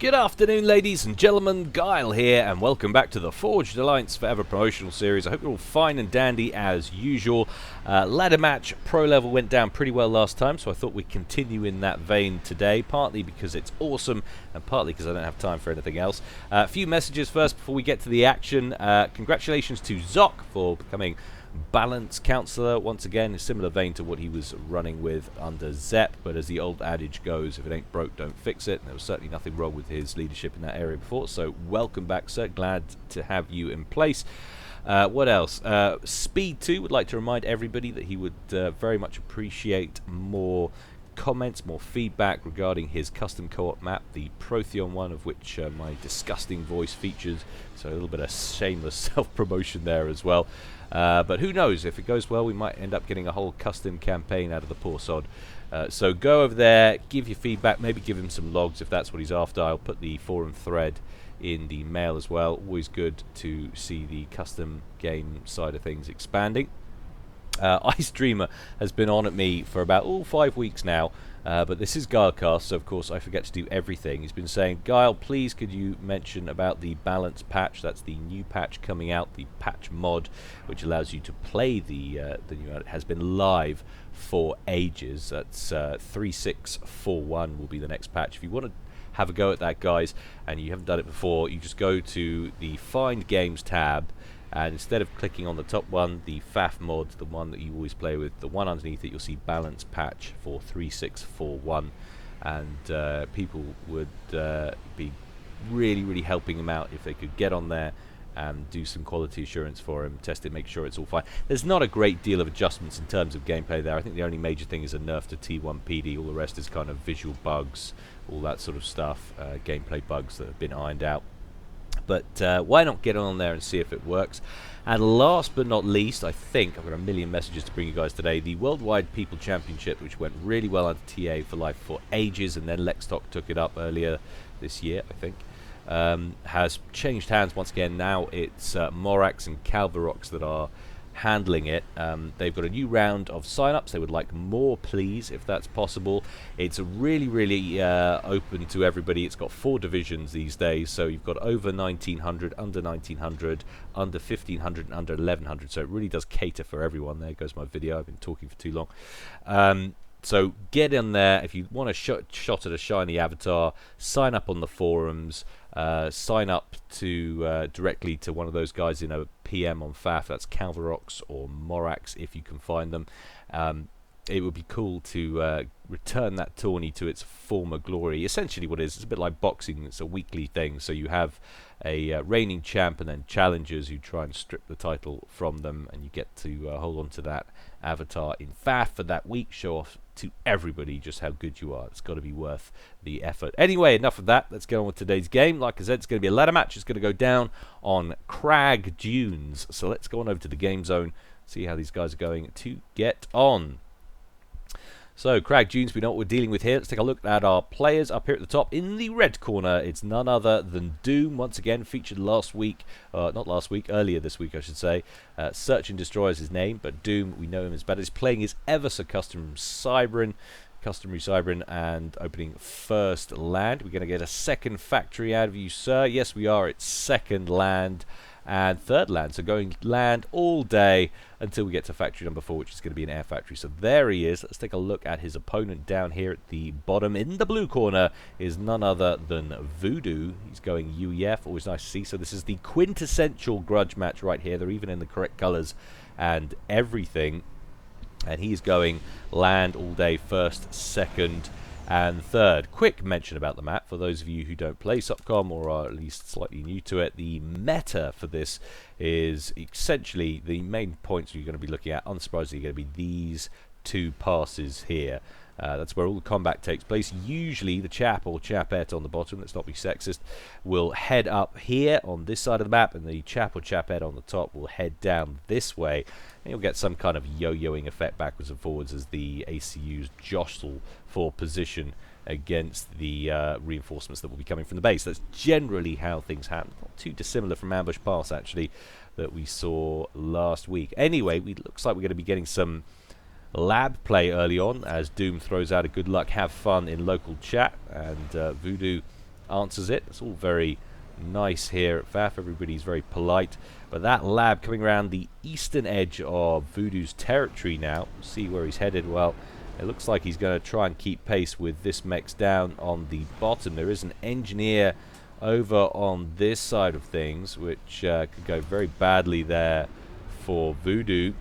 Good afternoon, ladies and gentlemen. Guile here, and welcome back to the Forged Alliance Forever promotional series. I hope you're all fine and dandy as usual. Ladder match pro level went down pretty well last time, so I thought we'd continue in that vein today, partly because it's awesome and partly because I don't have time for anything else. A few messages first before we get to the action. Congratulations to Zoc for becoming Balance Counselor once again, a similar vein to what he was running with under Zep, but as the old adage goes, if it ain't broke, don't fix it. And there was certainly nothing wrong with his leadership in that area before, so welcome back, sir. Glad to have you in place. What else? Speed 2 would like to remind everybody that he would very much appreciate more comments, more feedback regarding his custom co-op map, the Protheon one, of which my disgusting voice features, so a little bit of shameless self-promotion there as well. But who knows, if it goes well, we might end up getting a whole custom campaign out of the poor sod. So go over there, give your feedback, maybe give him some logs if that's what he's after. I'll put the forum thread in the mail as well. Always good to see the custom game side of things expanding. Ice Dreamer has been on at me for about 5 weeks now, but this is Guilecast, so of course I forget to do everything. He's been saying, Guile, please could you mention about the balance patch? That's the new patch coming out, the patch mod, which allows you to play the new. It has been live for ages. That's 3641 will be the next patch. If you want to have a go at that, guys, and you haven't done it before, you just go to the Find Games tab, and instead of clicking on the top one, the FAF mod, the one that you always play with, the one underneath it, you'll see balance patch for 3641, and people would be really helping him out if they could get on there and do some quality assurance for him, test it, make sure it's all fine. There's not a great deal of adjustments in terms of gameplay there. I think the only major thing is a nerf to T1 PD. All the rest is kind of visual bugs, all that sort of stuff, gameplay bugs that have been ironed out. But why not get on there and see if it works? And last but not least, I think I've got a million messages to bring you guys today. The Worldwide People Championship, which went really well under TA for Life for ages, and then Lextalk took it up earlier this year, I think, has changed hands once again. Now it's Morax and Calvarox that are handling it. They've got a new round of sign-ups. They would like more, please, if that's possible. It's really open to everybody. It's got 4 divisions these days, so you've got over 1900, under 1900, under 1500, and under 1100, so it really does cater for everyone. There goes my video. I've been talking for too long. So get in there if you want a shot at a shiny avatar. Sign up on the forums. Sign up to directly to one of those guys in a PM on FAF. That's Calvarox or Morax if you can find them. It would be cool to return that tourney to its former glory. Essentially what it is, it's a bit like boxing. It's a weekly thing, so you have a reigning champ and then challengers who try and strip the title from them, and you get to hold on to that avatar in FAF for that week. Show off to everybody just how good you are. It's got to be worth the effort. Anyway, enough of that. Let's get on with today's game. Like I said, it's going to be a ladder match. It's going to go down on Crag Dunes. So let's go on over to the game zone, see how these guys are going to get on. So, Crag Dunes, we know what we're dealing with here. Let's take a look at our players up here at the top. In the red corner, it's none other than Doom, once again featured last week, not last week, earlier this week I should say. Search4Destroy is his name, but Doom, we know him as bad. He's playing his ever so customary Cybran, and opening first land. We're going to get a second factory out of you, sir. Yes, we are. It's second land and third land, so going land all day until we get to factory number 4, which is going to be an air factory. So there he is. Let's take a look at his opponent down here at the bottom. In the blue corner is none other than Voodoo. He's going UEF, always nice to see. So this is the quintessential grudge match right here. They're even in the correct colors and everything, and he's going land all day, first, second and third. Quick mention about the map for those of you who don't play Subcom or are at least slightly new to it. The meta for this is essentially the main points you're going to be looking at, unsurprisingly, going to be these 2 passes here. That's where all the combat takes place. Usually the chap or chapette on the bottom, let's not be sexist, will head up here on this side of the map, and the chap or chapette on the top will head down this way. And you'll get some kind of yo-yoing effect backwards and forwards as the ACUs jostle for position against the reinforcements that will be coming from the base. That's generally how things happen. Not too dissimilar from Ambush Pass, actually, that we saw last week. Anyway, it looks like we're going to be getting some lab play early on as Doom throws out a good luck, have fun in local chat, and Voodoo answers it. It's all very nice here at FAF. Everybody's very polite. But that lab coming around the eastern edge of Voodoo's territory now. We'll see where he's headed. Well, it looks like he's going to try and keep pace with this mechs down on the bottom. There is an engineer over on this side of things, which could go very badly there for Voodoo,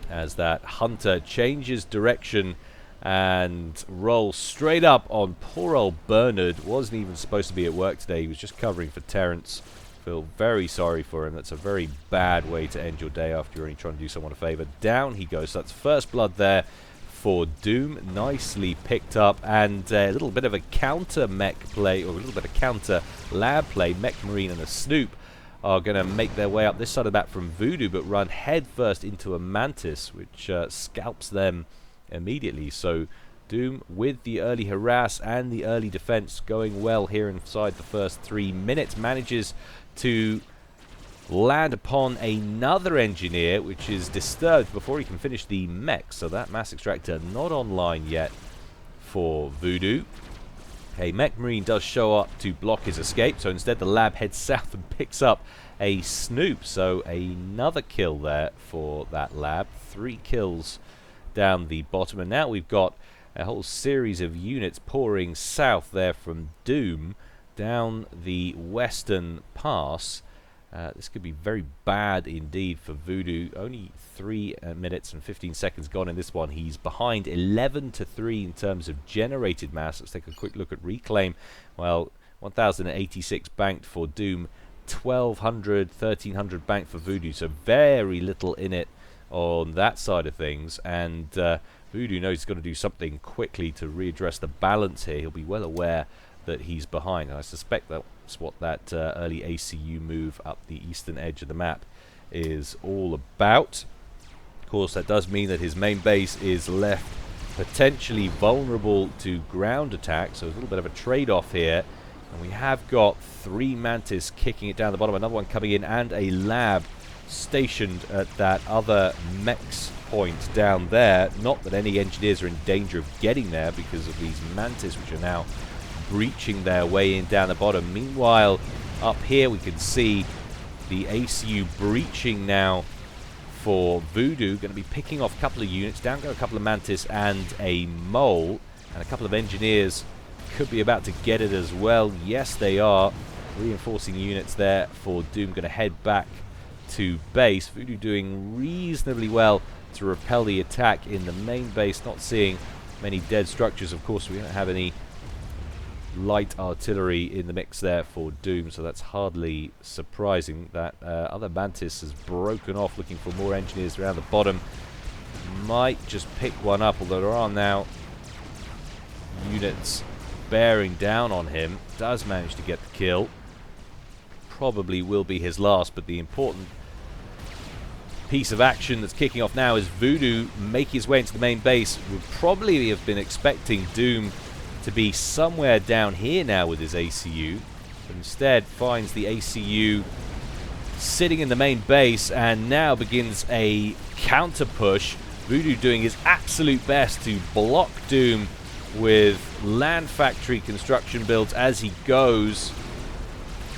as that hunter changes direction and rolls straight up on poor old Bernard. Wasn't even supposed to be at work today. He was just covering for Terrence. Feel very sorry for him. That's a very bad way to end your day after you're only trying to do someone a favor. Down he goes. So that's first blood there for Doom. Nicely picked up, and a little bit of a counter mech play, or a little bit of counter lab play. Mech Marine and a Snoop are going to make their way up this side of that from Voodoo, but run headfirst into a Mantis, which scalps them immediately. So Doom with the early harass and the early defense going well here inside the first 3 minutes, manages to land upon another engineer, which is disturbed before he can finish the mech. So that mass extractor not online yet for Voodoo. A mech marine does show up to block his escape, so instead the lab heads south and picks up a Snoop. So another kill there for that lab. 3 kills down the bottom, and now we've got a whole series of units pouring south there from Doom down the western pass. This could be very bad indeed for Voodoo. Only 3 minutes and 15 seconds gone in this one. He's behind 11-3 in terms of generated mass. Let's take a quick look at reclaim. Well, 1,086 banked for Doom, 1,200, 1,300 banked for Voodoo. So very little in it on that side of things. And Voodoo knows he's got to do something quickly to readdress the balance here. He'll be well aware that he's behind. I suspect that's what that early ACU move up the eastern edge of the map is all about. Of course, that does mean that his main base is left potentially vulnerable to ground attack, so there's a little bit of a trade-off here. And we have got 3 Mantis kicking it down the bottom, another one coming in, and a lab stationed at that other mech's point down there. Not that any engineers are in danger of getting there because of these Mantis, which are now breaching their way in down the bottom. Meanwhile, up here we can see the ACU breaching now for Voodoo. Going to be picking off a couple of units. Down go a couple of Mantis and a Mole. And a couple of engineers could be about to get it as well. Yes, they are. Reinforcing units there for Doom. Going to head back to base. Voodoo doing reasonably well to repel the attack in the main base. Not seeing many dead structures. Of course, we don't have any light artillery in the mix there for Doom, so that's hardly surprising. That other Mantis has broken off, looking for more engineers around the bottom. Might just pick one up, although there are now units bearing down on him. Does manage to get the kill. Probably will be his last, but the important piece of action that's kicking off now is Voodoo making his way into the main base. Would probably have been expecting Doom to be somewhere down here now with his ACU, but instead finds the ACU sitting in the main base and now begins a counter push. Voodoo doing his absolute best to block Doom with land factory construction builds as he goes.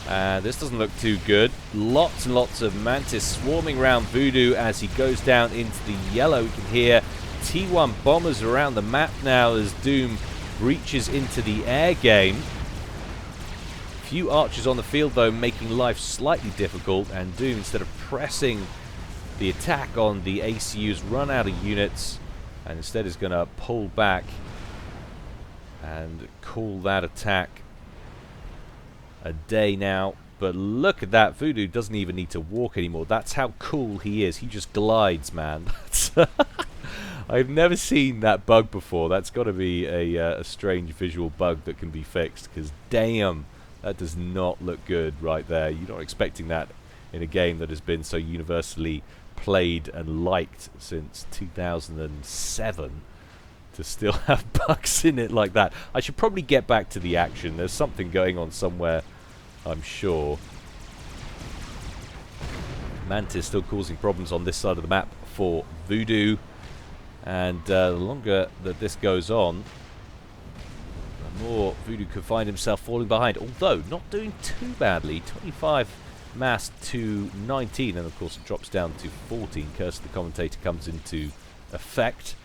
This doesn't look too good. Lots and lots of Mantis swarming around Voodoo as he goes down into the yellow. We can hear T1 bombers around the map now as Doom breaches into the air game. Few archers on the field though, making life slightly difficult, and Doom, instead of pressing the attack on the ACUs, run out of units and instead is going to pull back and call that attack a day now. But look at that, Voodoo doesn't even need to walk anymore. That's how cool he is. He just glides, man. That's I've never seen that bug before. That's got to be a strange visual bug that can be fixed, because damn, that does not look good right there. You're not expecting that in a game that has been so universally played and liked since 2007 to still have bugs in it like that. I should probably get back to the action. There's something going on somewhere, I'm sure. Mantis still causing problems on this side of the map for Voodoo. And the longer that this goes on, the more Voodoo could find himself falling behind, although not doing too badly. 25 mass to 19, and of course it drops down to 14. Curse of the Commentator comes into effect.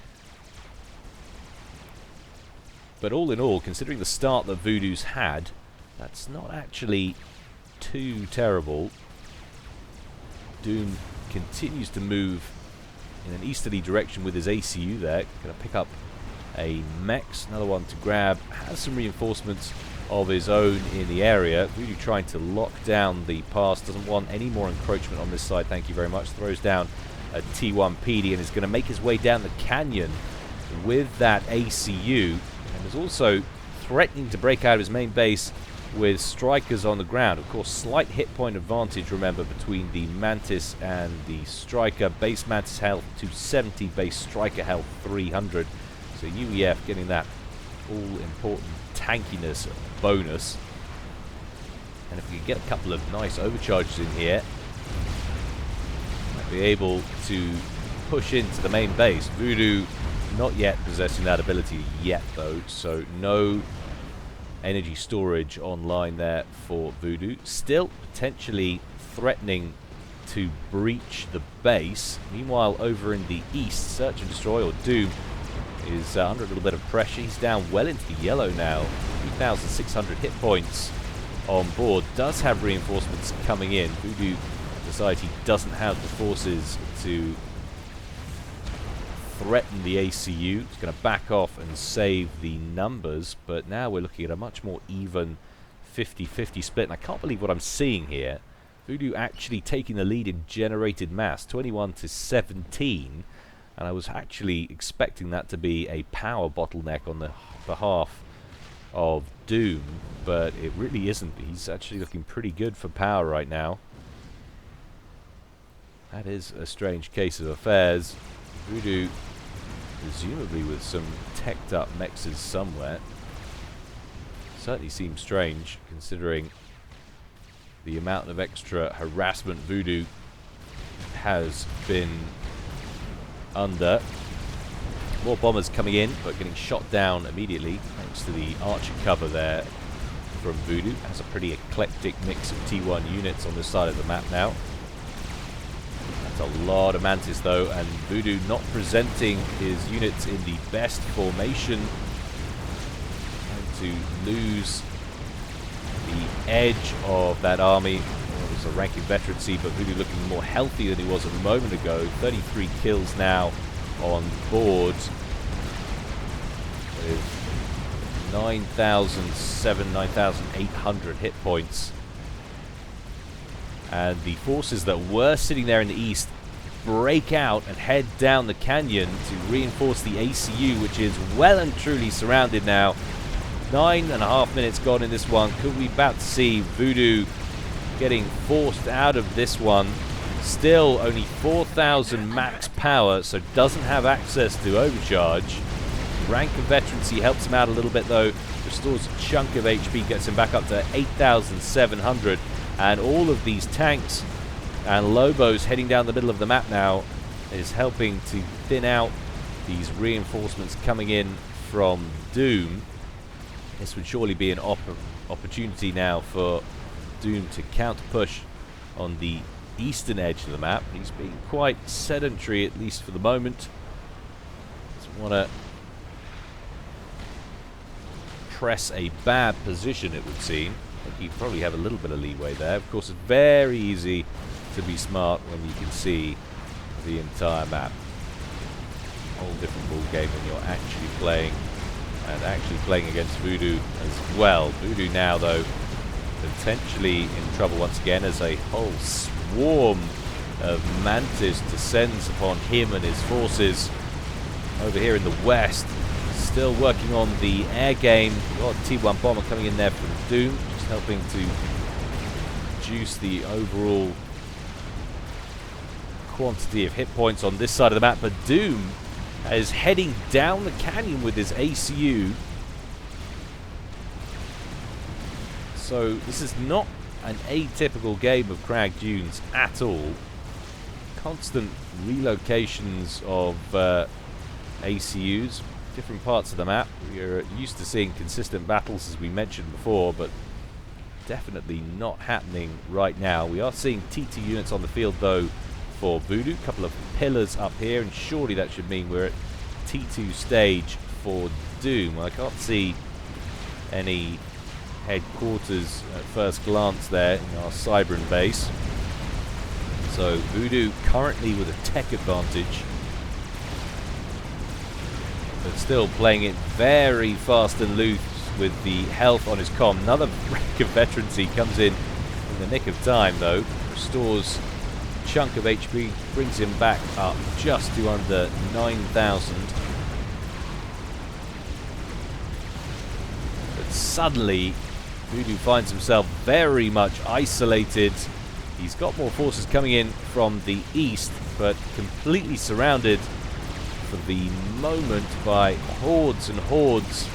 But all in all, considering the start that Voodoo's had, that's not actually too terrible. Doom continues to move in an easterly direction with his ACU there. Going to pick up a Mex, another one to grab. Has some reinforcements of his own in the area. Voodoo trying to lock down the pass. Doesn't want any more encroachment on this side, thank you very much. Throws down a T1 PD and is going to make his way down the canyon with that ACU. And is also threatening to break out of his main base with strikers on the ground. Of course, slight hit point advantage, remember, between the Mantis and the Striker. Base Mantis health 270, base Striker health 300. So UEF getting that all-important tankiness bonus. And if we can get a couple of nice overcharges in here, might be able to push into the main base. Voodoo not yet possessing that ability yet, though, so no energy storage online there for Voodoo. Still potentially threatening to breach the base. Meanwhile, over in the east, Search and Destroy, or Doom, is under a little bit of pressure. He's down well into the yellow now. 3,600 hit points on board. Does have reinforcements coming in. Voodoo decides he doesn't have the forces to threaten the ACU. It's going to back off and save the numbers, but now we're looking at a much more even 50-50 split, and I can't believe what I'm seeing here. Voodoo actually taking the lead in generated mass, 21 to 17, and I was actually expecting that to be a power bottleneck on the behalf of Doom, but it really isn't. He's actually looking pretty good for power right now. That is a strange case of affairs. Voodoo, presumably with some teched up mexes somewhere. Certainly seems strange, considering the amount of extra harassment Voodoo has been under. More bombers coming in, but getting shot down immediately, thanks to the archer cover there from Voodoo. Has a pretty eclectic mix of T1 units on this side of the map now. A lot of Mantis though, and Voodoo not presenting his units in the best formation. Trying to lose the edge of that army. Well, it was a ranking veterancy, but Voodoo looking more healthy than he was a moment ago. 33 kills now on board with 9,800 hit points. And the forces that were sitting there in the east break out and head down the canyon to reinforce the ACU, which is well and truly surrounded now. 9.5 minutes gone in this one. Could we about to see Voodoo getting forced out of this one? Still only 4,000 max power, so doesn't have access to overcharge. Rank of veterancy helps him out a little bit though. Restores a chunk of HP, gets him back up to 8,700. And all of these tanks and Lobos heading down the middle of the map now is helping to thin out these reinforcements coming in from Doom. This would surely be an opportunity now for Doom to counter-push on the eastern edge of the map. He's being quite sedentary, at least for the moment. Doesn't want to press a bad position, it would seem. I think you probably have a little bit of leeway there. Of course, it's very easy to be smart when you can see the entire map. A whole different ball game when you're actually playing, and actually playing against Voodoo as well. Voodoo now, though, potentially in trouble once again as a whole swarm of Mantis descends upon him and his forces over here in the west. Still working on the air game. Got a T1 bomber coming in there from Doom, just helping to reduce the overall quantity of hit points on this side of the map. But Doom is heading down the canyon with his ACU. So this is not an atypical game of Crag Dunes at all. Constant relocations of ACUs. different parts of the map. We are used to seeing consistent battles, as we mentioned before, but definitely not happening right now. We are seeing T2 units on the field, though, for Voodoo. A couple of pillars up here, and surely that should mean we're at T2 stage for Doom. I can't see any headquarters at first glance there in our Cybran base. So Voodoo currently with a tech advantage, but still playing it very fast and loose with the health on his comm. Another break of veterancy comes in the nick of time, though. Restores a chunk of HP, brings him back up just to under 9,000. But suddenly, Voodoo finds himself very much isolated. He's got more forces coming in from the east, but completely surrounded for the moment by hordes and hordes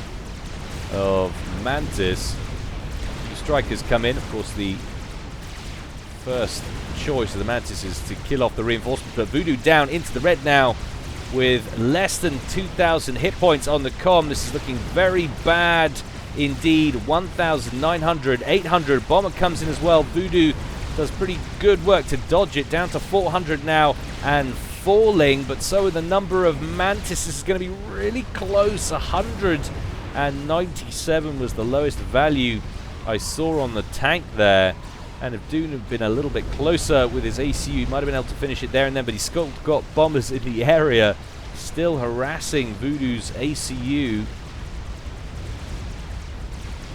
of Mantis. The strikers come in. Of course, the first choice of the Mantis is to kill off the reinforcements, but Voodoo down into the red now with less than 2,000 hit points on the comm. This is looking very bad indeed. 1,900, 800. Bomber comes in as well. Voodoo does pretty good work to dodge it, down to 400 now and falling, but so are the number of Mantis. This is going to be really close. 197 was the lowest value I saw on the tank there, and if Doom had been a little bit closer with his ACU, he might have been able to finish it there and then, but he's still got bombers in the area still harassing Voodoo's ACU.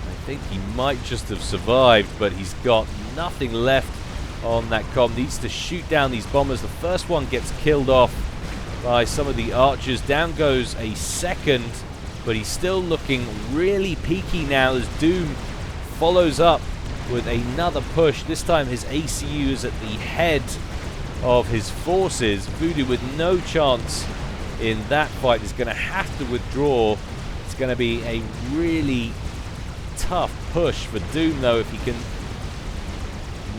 I think he might just have survived, but he's got nothing left on that comm. Needs to shoot down these bombers. The first one gets killed off by some of the archers. Down goes a second, but he's still looking really peaky now as Doom follows up with another push. This time his ACU is at the head of his forces. Voodoo with no chance in that fight is going to have to withdraw. It's going to be a really tough push for Doom, though, if he can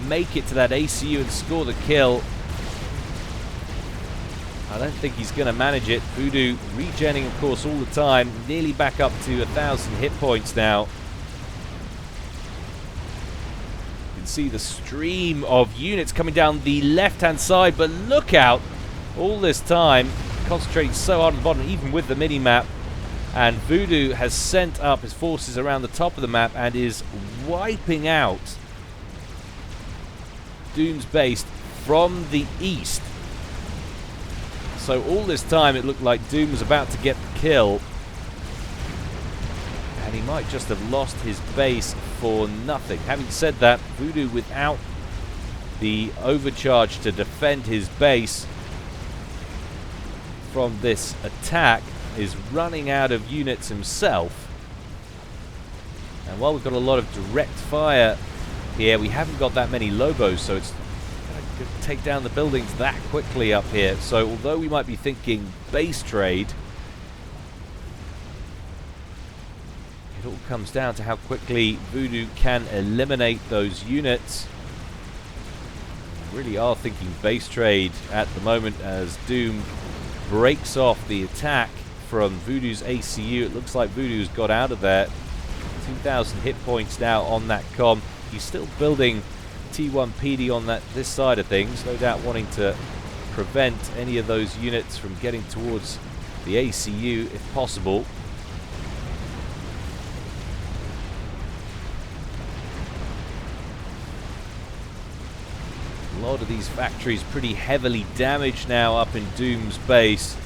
make it to that ACU and score the kill. I don't think he's going to manage it. Voodoo regenning, of course, all the time. Nearly back up to 1,000 hit points now. You can see the stream of units coming down the left-hand side, but look out! All this time, concentrating so hard on the bottom, even with the mini-map. And Voodoo has sent up his forces around the top of the map and is wiping out Doom's base from the east. So all this time it looked like Doom was about to get the kill, and he might just have lost his base for nothing. Having said that, Voodoo, without the overcharge to defend his base from this attack, is running out of units himself. And while we've got a lot of direct fire here, we haven't got that many Lobos, so it's going to take down the buildings that quickly up here. So although we might be thinking base trade, it all comes down to how quickly Voodoo can eliminate those units. We really are thinking base trade at the moment as Doom breaks off the attack from Voodoo's ACU. It looks like Voodoo's got out of there. 2,000 hit points now on that comm. He's still building T1 PD on this side of things, no doubt wanting to prevent any of those units from getting towards the ACU if possible. A lot of these factories pretty heavily damaged now up in Doom's base.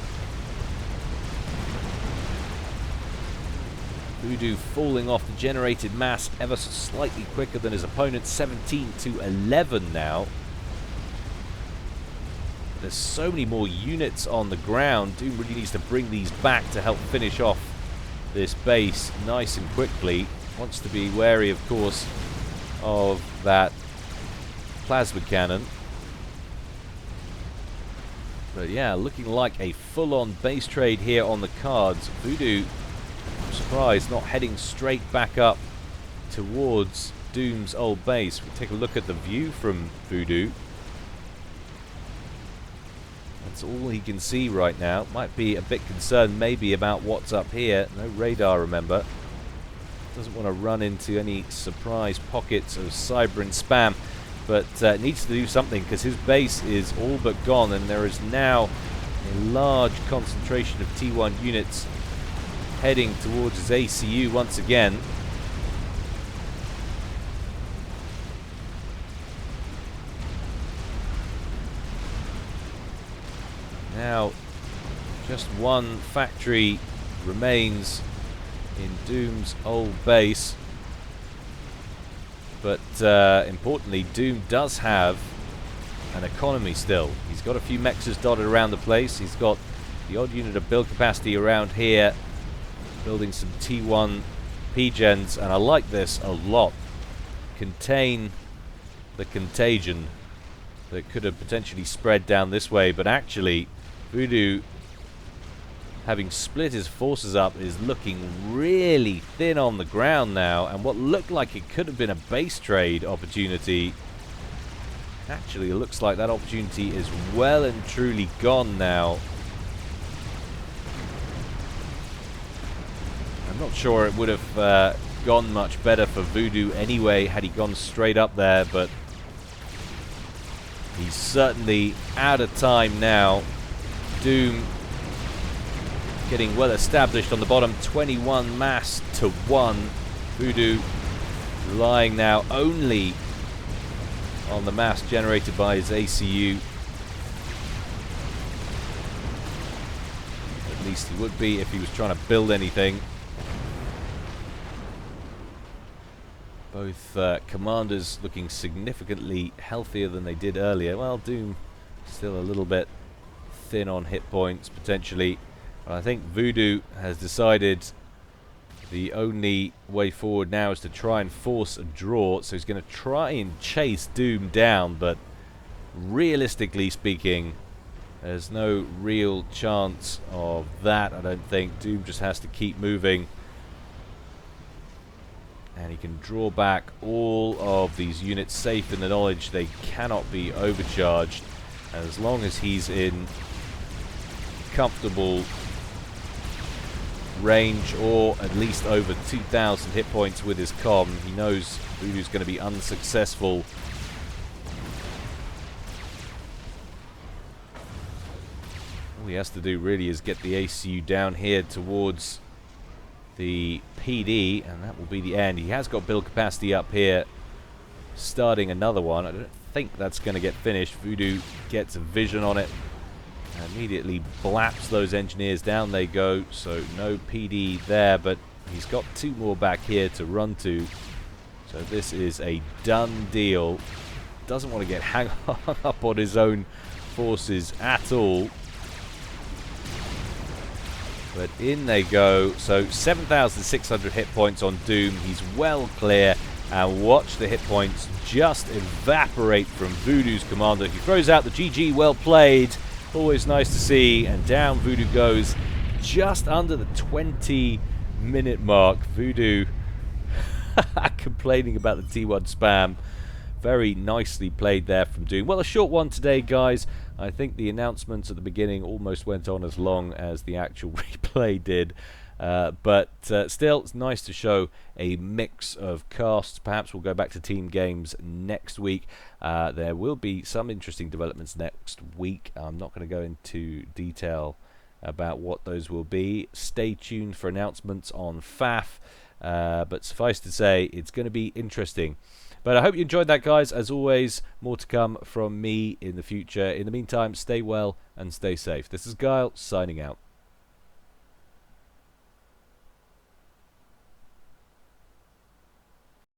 Voodoo falling off the generated mass ever so slightly quicker than his opponent, 17 to 11 now. There's so many more units on the ground. Doom really needs to bring these back to help finish off this base nice and quickly. Wants to be wary, of course, of that plasma cannon. But yeah, looking like a full-on base trade here on the cards. Voodoo, I'm surprised, not heading straight back up towards Doom's old base. We'll take a look at the view from Voodoo. That's all he can see right now. Might be a bit concerned maybe about what's up here. No radar, remember. Doesn't want to run into any surprise pockets of cyber and spam, but needs to do something because his base is all but gone, and there is now a large concentration of T1 units heading towards his ACU once again. Now, just one factory remains in Doom's old base, but importantly, Doom does have an economy still. He's got a few mechs dotted around the place. He's got the odd unit of build capacity around here, building some T1 P-gens, and I like this a lot. Contain the contagion that could have potentially spread down this way, but actually Voodoo, having split his forces up, is looking really thin on the ground now, and what looked like it could have been a base trade opportunity, actually it looks like that opportunity is well and truly gone now. I'm not sure it would have gone much better for Voodoo anyway had he gone straight up there, but he's certainly out of time now. Doom getting well established on the bottom, 21 mass to 1. Voodoo relying now only on the mass generated by his ACU. At least he would be if he was trying to build anything. Both commanders looking significantly healthier than they did earlier. Well, Doom still a little bit thin on hit points, potentially. But I think Voodoo has decided the only way forward now is to try and force a draw. So he's going to try and chase Doom down, but realistically speaking, there's no real chance of that, I don't think. Doom just has to keep moving. And he can draw back all of these units safe in the knowledge they cannot be overcharged. And as long as he's in comfortable range, or at least over 2,000 hit points with his comm, he knows Voodoo's going to be unsuccessful. All he has to do really is get the ACU down here towards the PD, and that will be the end. He has got build capacity up here, starting another one. I don't think that's going to get finished. Voodoo gets a vision on it, and immediately blaps those engineers. Down they go, so no PD there, but he's got 2 more back here to run to. So this is a done deal. Doesn't want to get hung up on his own forces at all. But in they go. So 7,600 hit points on Doom. He's well clear. And watch the hit points just evaporate from Voodoo's commander. He throws out the GG, well played. Always nice to see. And down Voodoo goes just under the 20-minute mark. Voodoo complaining about the T1 spam. Very nicely played there from Doom. Well, a short one today, guys. I think the announcements at the beginning almost went on as long as the actual replay did. But still, it's nice to show a mix of casts. Perhaps we'll go back to team games next week. There will be some interesting developments next week. I'm not going to go into detail about what those will be. Stay tuned for announcements on FAF. But suffice to say, it's going to be interesting. But I hope you enjoyed that, guys. As always, more to come from me in the future. In the meantime, stay well and stay safe. This is Guile, signing out.